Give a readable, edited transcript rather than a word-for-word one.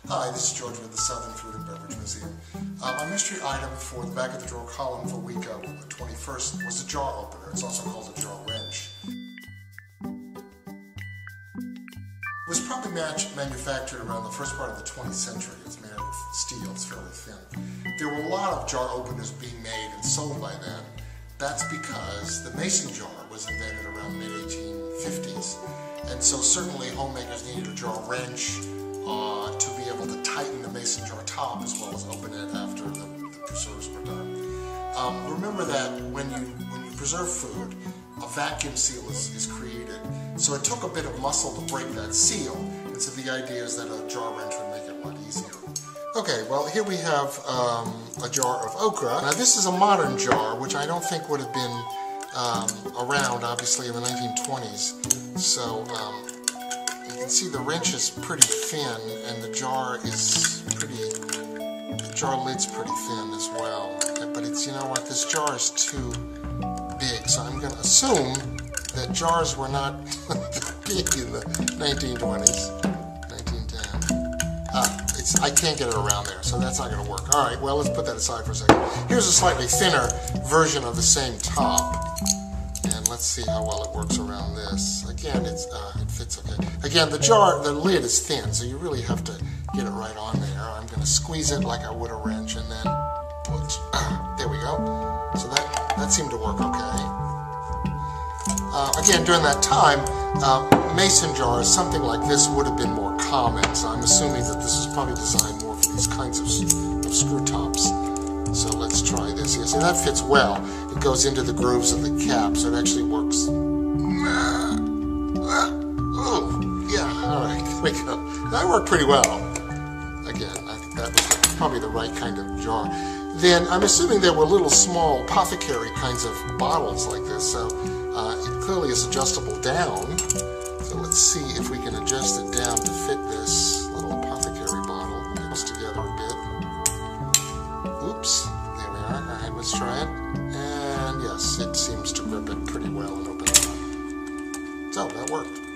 Hi, this is George with the Southern Food and Beverage Museum. My mystery item for the back of the drawer column for week the 21st was a jar opener. It's also called a jar wrench. It was probably manufactured around the first part of the 20th century. It's made out of steel, it's fairly thin. There were a lot of jar openers being made and sold by then. That's because the mason jar was invented around the mid-1850s. And so certainly homemakers needed a jar wrench to be able to tighten the mason jar top as well as open it after the preserves were done. Remember that when you preserve food, a vacuum seal is created. So it took a bit of muscle to break that seal, and so the idea is that a jar wrench would make it a lot easier. Okay, well here we have a jar of okra. Now this is a modern jar, which I don't think would have been around, obviously, in the 1920s. So you can see the wrench is pretty thin, and the jar lid's pretty thin as well. But it's, you know what, this jar is too big, so I'm going to assume that jars were not big in the 1920s, 1910. I can't get it around there, so that's not going to work. All right, well, let's put that aside for a second. Here's a slightly thinner version of the same top. And let's see how well it works around this. Again, it fits okay. Again, the lid is thin, so you really have to get it right on there. I'm going to squeeze it like I would a wrench, and then put. There we go. So that seemed to work okay. Again, during that time, mason jars, something like this, would have been more common. So I'm assuming that this was probably designed more for these kinds of screw tops. So let's try this here. See, that fits well. It goes into the grooves of the cap, so it actually works. Oh, yeah, all right, there we go. That worked pretty well. Again, I think that was probably the right kind of jar. Then I'm assuming there were little small apothecary kinds of bottles like this, so it clearly is adjustable down. So let's see if we can adjust it down to fit this little apothecary bottle. It goes together a bit. Oops, there we are. All right, let's try it. And yes, it seems to grip it pretty well and open it up. So that worked.